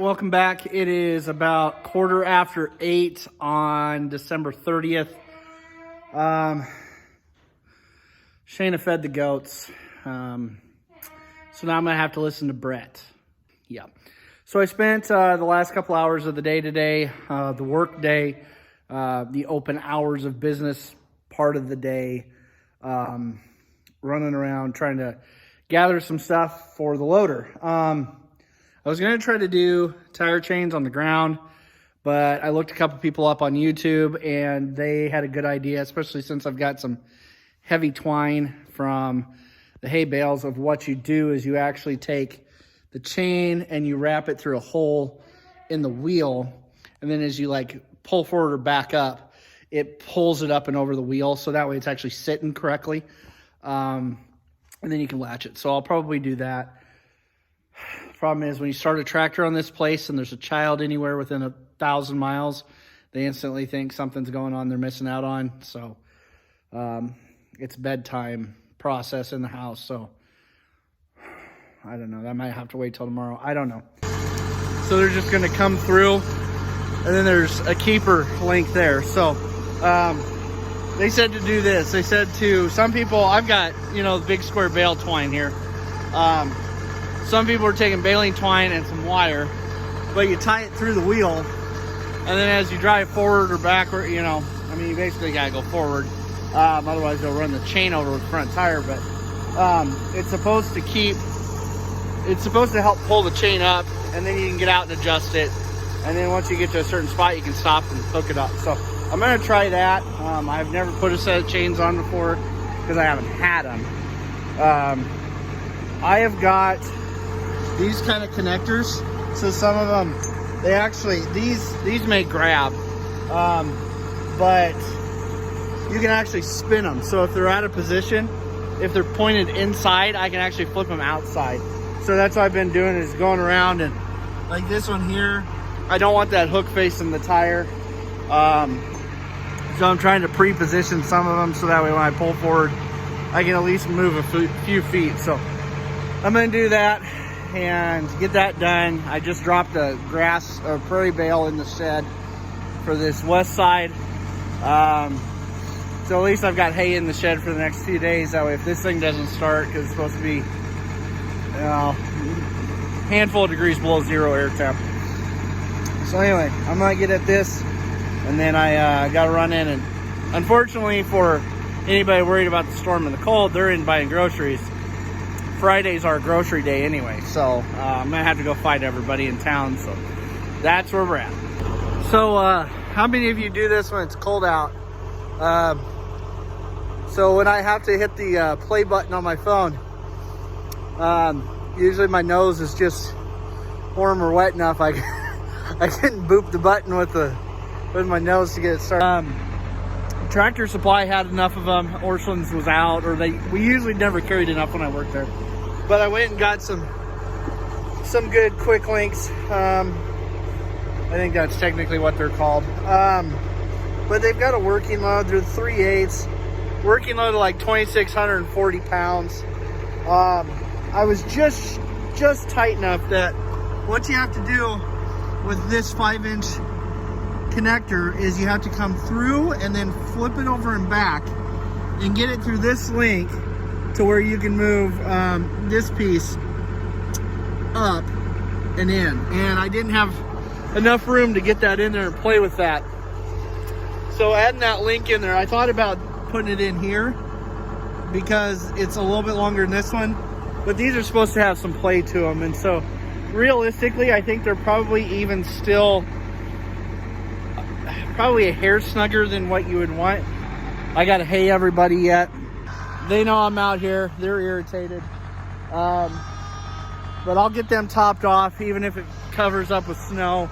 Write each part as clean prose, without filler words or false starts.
welcome back. It is about 8:15 on December 30th. Shayna fed the goats. So now I'm going to have to listen to Brett. Yeah. So I spent the last couple hours of the day today, the work day, the open hours of business part of the day, running around trying to gather some stuff for the loader. I was going to try to do tire chains on the ground, but I looked a couple people up on YouTube and they had a good idea, especially since I've got some heavy twine from the hay bales. Of what you do is you actually take the chain and you wrap it through a hole in the wheel, and then as you like pull forward or back up, it pulls it up and over the wheel, so that way it's actually sitting correctly, and then you can latch it. So I'll probably do that. Problem is, when you start a tractor on this place and there's a child anywhere within 1,000 miles, they instantly think something's going on they're missing out on. So it's bedtime process in the house. So I don't know. That might have to wait till tomorrow. I don't know. So they're just going to come through, and then there's a keeper link there. So they said to do this. They said to some people, I've got, the big square bale twine here. Some people are taking baling twine and some wire, but you tie it through the wheel, and then as you drive forward or backward, you basically gotta go forward. Otherwise they'll run the chain over with the front tire, but it's supposed to help pull the chain up, and then you can get out and adjust it. And then once you get to a certain spot, you can stop and hook it up. So I'm gonna try that. I've never put a set of chains on before because I haven't had them. I have got these kind of connectors. So some of them, they actually, these may grab, but you can actually spin them. So if they're out of position, if they're pointed inside, I can actually flip them outside. So that's what I've been doing, is going around, and like this one here, I don't want that hook facing the tire. So I'm trying to pre-position some of them so that way when I pull forward, I can at least move a few feet. So I'm gonna do that and get that done. I just dropped a grass or prairie bale in the shed for this west side. So at least I've got hay in the shed for the next few days. That way if this thing doesn't start, because it's supposed to be, handful of degrees below zero air temp. So anyway, I'm gonna get at this, and then I gotta run in, and unfortunately for anybody worried about the storm and the cold, they're in buying groceries. Friday's our grocery day anyway, so I'm gonna have to go find everybody in town. So that's where we're at. So how many of you do this when it's cold out? So when I have to hit the play button on my phone, usually my nose is just warm or wet enough I can boop the button with my nose to get it started. Tractor Supply had enough of them. Orscheln's was out, or we usually never carried enough when I worked there. But I went and got some good quick links. I think that's technically what they're called. But they've got a working load. They're 3/8. Working load of like 2,640 pounds. I was just tight enough that what you have to do with this 5-inch connector is you have to come through and then flip it over and back and get it through this link to where you can move this piece up and in. And I didn't have enough room to get that in there and play with that. So adding that link in there, I thought about putting it in here because it's a little bit longer than this one, but these are supposed to have some play to them. And so realistically, I think they're probably even still probably a hair snugger than what you would want. I gotta hay everybody yet. They know I'm out here. They're irritated. But I'll get them topped off even if it covers up with snow.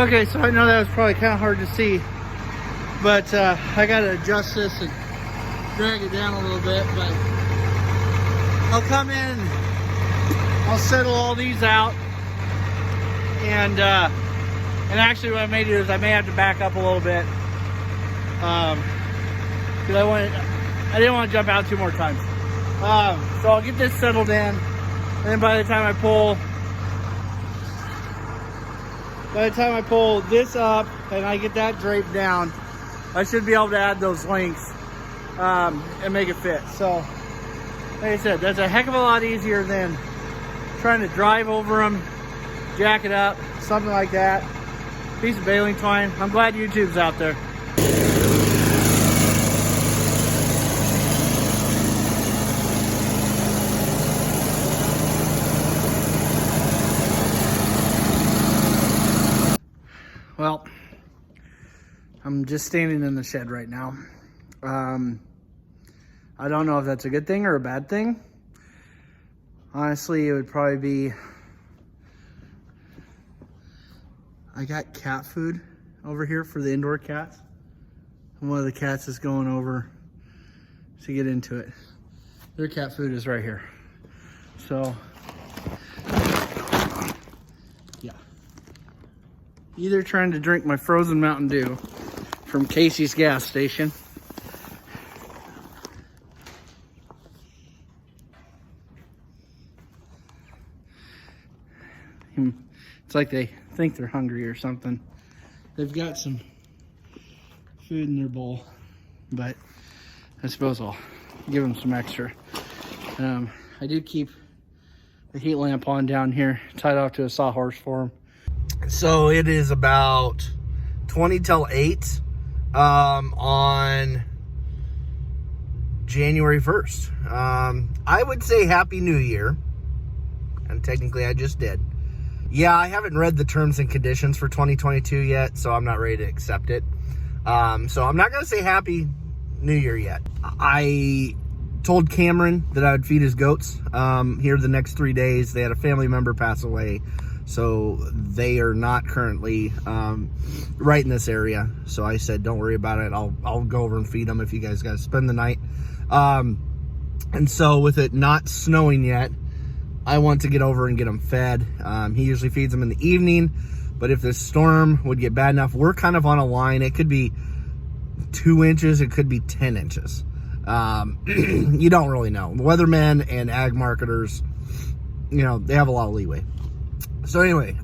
Okay, so I know that was probably kind of hard to see, but I got to adjust this and drag it down a little bit, but I'll come in, I'll settle all these out, and actually what I may do is I may have to back up a little bit, because I didn't want to jump out 2 more times. So I'll get this settled in, and then by the time I pull this up and I get that draped down, I should be able to add those links and make it fit. So, like I said, that's a heck of a lot easier than trying to drive over them, jack it up, something like that. Piece of baling twine. I'm glad YouTube's out there. Well, I'm just standing in the shed right now. I don't know if that's a good thing or a bad thing. Honestly, it would probably be... I got cat food over here for the indoor cats. And one of the cats is going over to get into it. Their cat food is right here. So, yeah. Either trying to drink my frozen Mountain Dew from Casey's gas station. It's like they think they're hungry or something. They've got some food in their bowl, but I suppose I'll give them some extra. I do keep the heat lamp on down here, tied off to a sawhorse for them. So it is about 20 till 8 on January 1st. I would say Happy New Year, and technically I just did. Yeah, I haven't read the terms and conditions for 2022 yet, so I'm not ready to accept it. So I'm not going to say Happy New Year yet. I told Cameron that I would feed his goats here the next 3 days. They had a family member pass away, so they are not currently right in this area. So I said, don't worry about it. I'll go over and feed them if you guys got to spend the night. And so with it not snowing yet, I want to get over and get them fed. He usually feeds them in the evening, but if this storm would get bad enough, we're kind of on a line. It could be 2 inches, it could be 10 inches. You don't really know. Weathermen and ag marketers, you know, they have a lot of leeway. So anyway,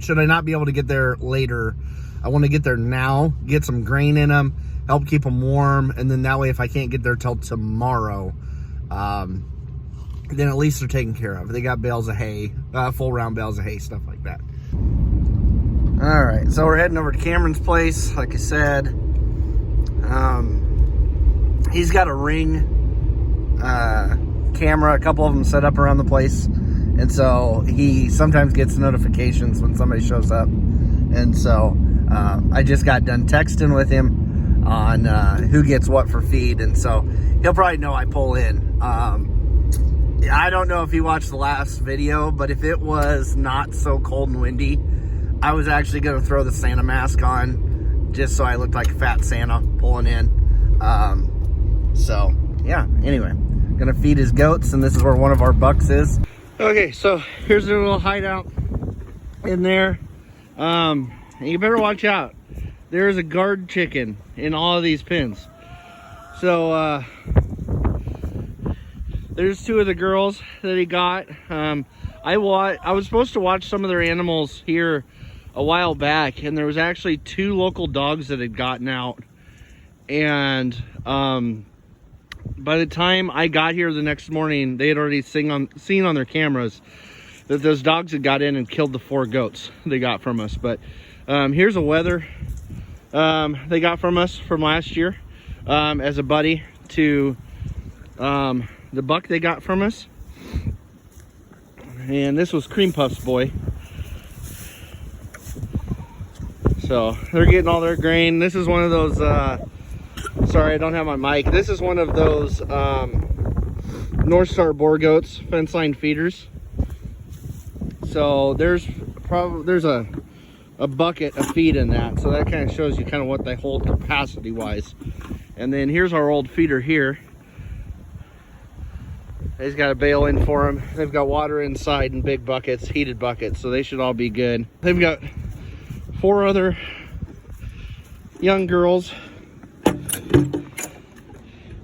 should I not be able to get there later, I want to get there now, get some grain in them, help keep them warm, and then that way if I can't get there till tomorrow, then at least they're taken care of. They got bales of hay, full round bales of hay, stuff like that. All right, so we're heading over to Cameron's place. Like I said, he's got a Ring camera, a couple of them set up around the place. And so he sometimes gets notifications when somebody shows up. And so I just got done texting with him on who gets what for feed. And so he'll probably know I pull in. I don't know if he watched the last video, but if it was not so cold and windy, I was actually going to throw the Santa mask on just so I looked like a fat Santa pulling in. So, yeah, anyway, going to feed his goats, and this is where one of our bucks is. Okay, so here's their little hideout in there. You better watch out. There's a guard chicken in all of these pens. So, there's 2 of the girls that he got. I was supposed to watch some of their animals here a while back, and there was actually 2 local dogs that had gotten out. And by the time I got here the next morning, they had already seen on their cameras that those dogs had got in and killed the 4 goats they got from us. But here's a wether they got from us from last year as a buddy to the buck they got from us. And this was Cream Puff's boy. So they're getting all their grain. This is one of those sorry, I don't have my mic. This is one of those North Star Boer goats fence line feeders. So there's a a bucket of feed in that. So that kind of shows you kind of what they hold capacity wise. And then here's our old feeder here. They've got a bale in for them. They've got water inside in big buckets, heated buckets, so they should all be good. They've got 4 other young girls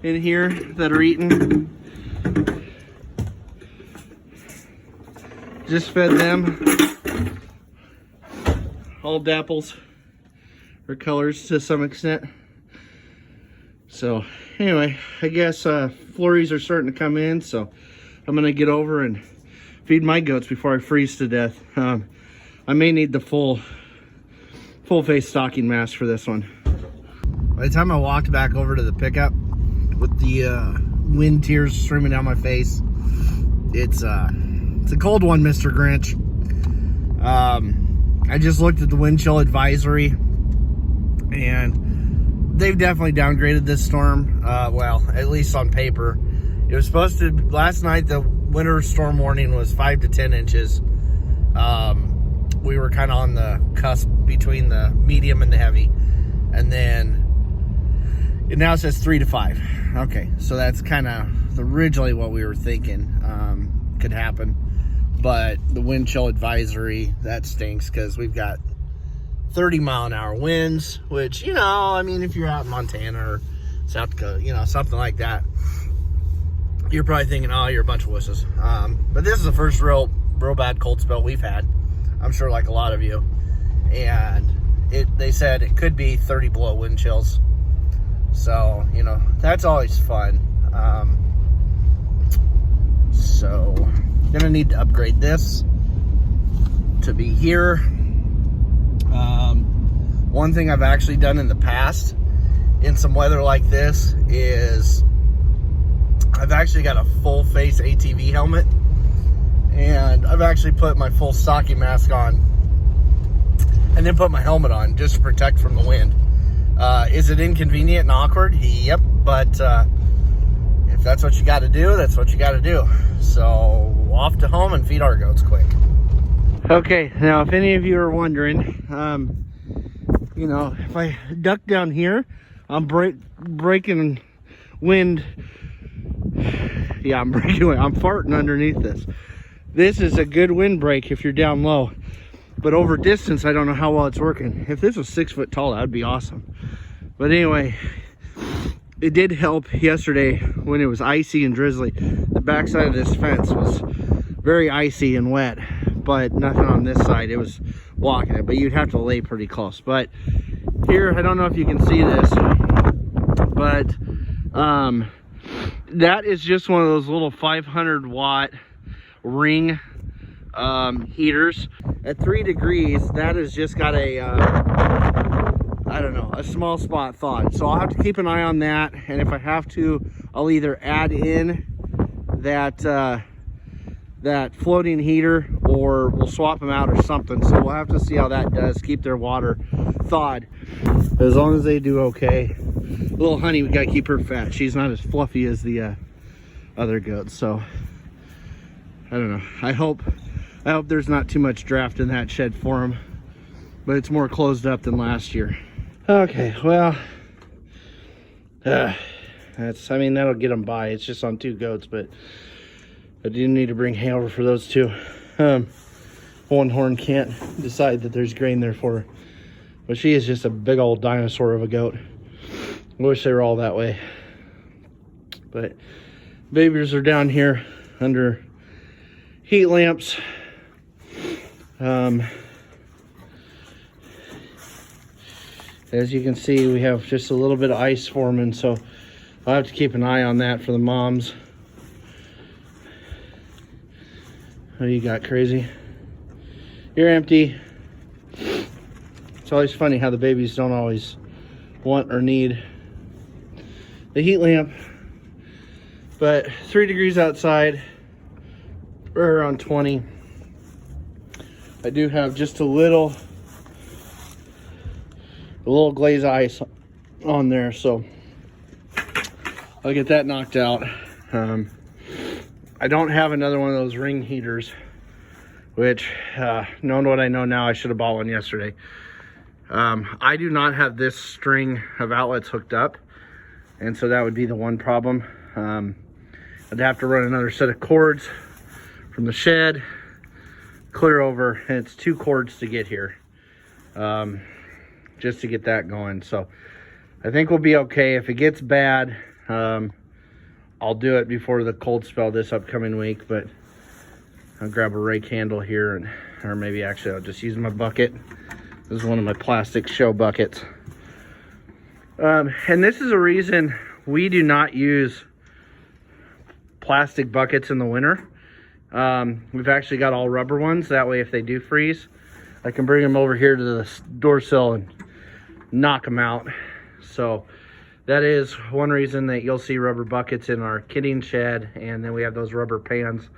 in here that are eating. Just fed them all dapples or colors to some extent. So anyway, I guess flurries are starting to come in, so I'm gonna get over and feed my goats before I freeze to death. I may need the full face stocking mask for this one. By the time I walked back over to the pickup with the wind tears streaming down my face, it's a cold one, Mr. Grinch. I just looked at the wind chill advisory, and they've definitely downgraded this storm. Well, at least on paper. It was supposed to, last night the winter storm warning was 5 to 10 inches. We were kind of on the cusp between the medium and the heavy. And then it now says 3 to 5. Okay, so that's kind of originally what we were thinking could happen. But the wind chill advisory, that stinks because we've got 30-mile-an-hour winds, which, you know, I mean, if you're out in Montana or South Dakota, you know, something like that, you're probably thinking, oh, you're a bunch of wusses. But this is the first real bad cold spell we've had, I'm sure, like a lot of you. And they said it could be 30 below wind chills. So, you know, that's always fun. So, gonna need to upgrade this to be here. One thing I've actually done in the past in some weather like this is I've actually got a full face ATV helmet, and I've actually put my full stocking mask on and then put my helmet on just to protect from the wind. Is it inconvenient and awkward? Yep, but if that's what you got to do, that's what you got to do. So off to home and feed our goats quick. Okay, now if any of you are wondering, you know, if I duck down here, I'm breaking wind. Yeah, I'm breaking wind. I'm farting underneath this. This is a good wind break if you're down low, but over distance, I don't know how well it's working. If this was 6 foot tall, that would be awesome. But anyway, it did help yesterday when it was icy and drizzly. The backside of this fence was very icy and wet, but nothing on this side. It was blocking it, but you'd have to lay pretty close. But here, I don't know if you can see this, but that is just one of those little 500 watt ring heaters. At 3 degrees, that has just got a I don't know, a small spot thawed. So I'll have to keep an eye on that, and if I have to, I'll either add in that floating heater, or we'll swap them out or something. So we'll have to see how that does, keep their water thawed. As long as they do okay. Little honey, we gotta keep her fat. She's not as fluffy as the other goats. So I don't know, I hope there's not too much draft in that shed for them, but it's more closed up than last year. Okay, well, I mean, that'll get them by. It's just on 2 goats, but I do need to bring hay over for those 2. One horn can't decide that there's grain there for her, but she is just a big old dinosaur of a goat. I wish they were all that way. But babies are down here under heat lamps. As you can see, we have just a little bit of ice forming, so I'll have to keep an eye on that for the moms. What do you got, crazy? You're empty. It's always funny how the babies don't always want or need the heat lamp. But 3 degrees outside, we're around 20. I do have just a little glaze ice on there, so I'll get that knocked out. I don't have another one of those ring heaters which, knowing what I know now, I should have bought one yesterday. I do not have this string of outlets hooked up, and so that would be the one problem. I'd have to run another set of cords from the shed, clear over, and it's 2 cords to get here, just to get that going. So I think we'll be okay. If it gets bad, I'll do it before the cold spell this upcoming week, but I'll grab a rake handle here, or maybe actually I'll just use my bucket. This is one of my plastic show buckets. And this is a reason we do not use plastic buckets in the winter. We've actually got all rubber ones. That way, if they do freeze, I can bring them over here to the door sill and knock them out. So that is one reason that you'll see rubber buckets in our kidding shed, and then we have those rubber pans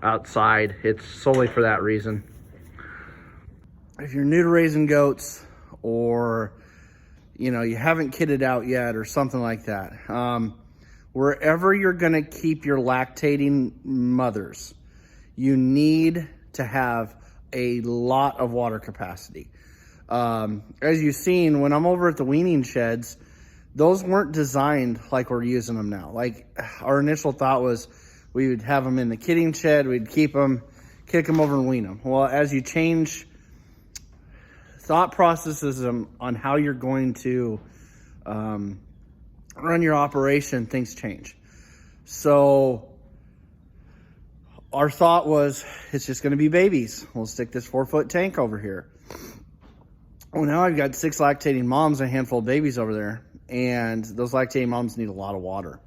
outside. It's solely for that reason. If you're new to raising goats, or you haven't kidded out yet or something like that, wherever you're going to keep your lactating mothers, you need to have a lot of water capacity. As you've seen, when I'm over at the weaning sheds, those weren't designed like we're using them now. Like, our initial thought was we would have them in the kidding shed, we'd keep them, kick them over and wean them. Well, as you change thought processes on how you're going to run your operation, things change. So our thought was, it's just going to be babies. We'll stick this 4-foot tank over here. Well, now I've got 6 lactating moms and a handful of babies over there, and those lactating moms need a lot of water.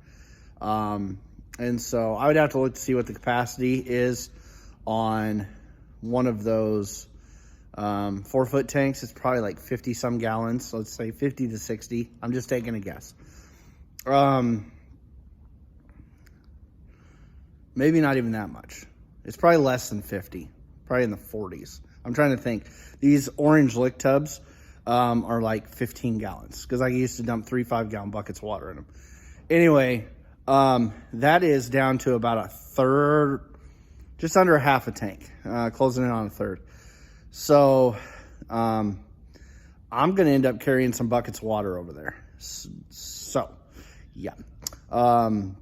And so I would have to look to see what the capacity is on one of those 4-foot tanks. It's probably like 50 some gallons. So let's say 50 to 60. I'm just taking a guess. Maybe not even that much. It's probably less than 50, probably in the 40s. I'm trying to think. These orange lick tubs are like 15 gallons because I used to dump 3 5-gallon buckets of water in them. Anyway, that is down to about a third, just under half a tank, closing in on a third. So I'm going to end up carrying some buckets of water over there. So, yeah. And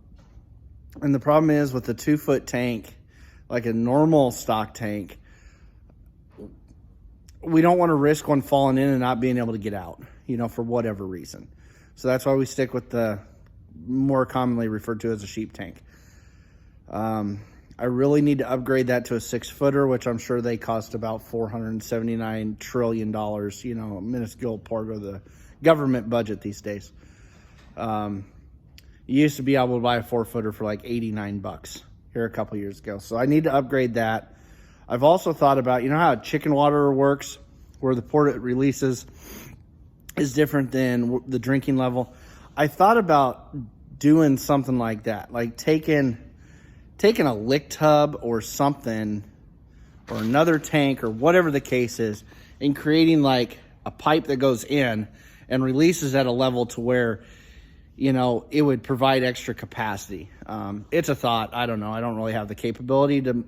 the problem is with the 2-foot tank, like a normal stock tank, we don't want to risk one falling in and not being able to get out, for whatever reason. So that's why we stick with the more commonly referred to as a sheep tank. I really need to upgrade that to a 6-footer, which I'm sure they cost about $479 trillion, a minuscule part of the government budget these days. You used to be able to buy a 4-footer for like $89 here a couple years ago. So I need to upgrade that. I've also thought about, how chicken water works, where the port it releases is different than the drinking level. I thought about doing something like that, like taking a lick tub or something, or another tank or whatever the case is, and creating like a pipe that goes in and releases at a level to where, it would provide extra capacity. It's a thought. I don't know. I don't really have the capability to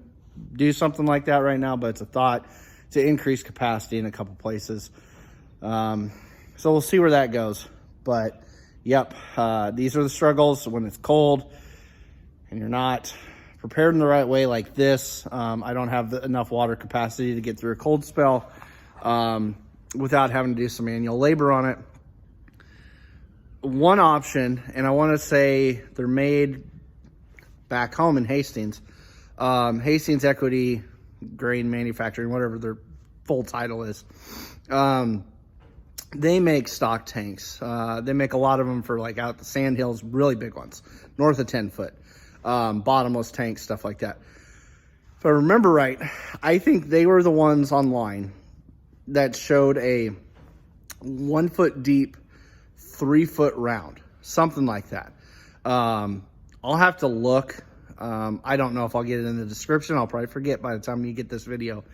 do something like that right now, but it's a thought to increase capacity in a couple places. So we'll see where that goes. But yep, these are the struggles when it's cold and you're not prepared in the right way like this. I don't have enough water capacity to get through a cold spell without having to do some manual labor on it. One option, and I want to say they're made back home in Hastings, Hastings Equity Grain Manufacturing, whatever their full title is. They make stock tanks. They make a lot of them for like out the sand hills, really big ones, north of 10 foot, bottomless tanks, stuff like that. If I remember right, I think they were the ones online that showed a 1 foot deep, 3 foot round, something like that. I'll have to look. I don't know if I'll get it in the description. I'll probably forget by the time you get this video.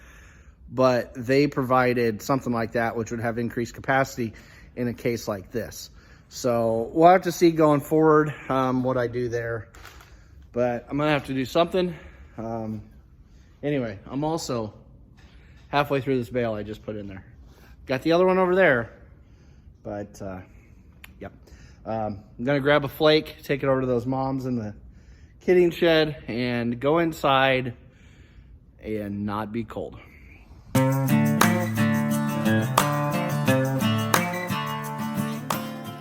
But they provided something like that, which would have increased capacity in a case like this. So we'll have to see going forward what I do there. But I'm going to have to do something. Anyway, I'm also halfway through this bale I just put in there. Got the other one over there, but yep. I'm gonna grab a flake, take it over to those moms in the kidding shed, and go inside and not be cold.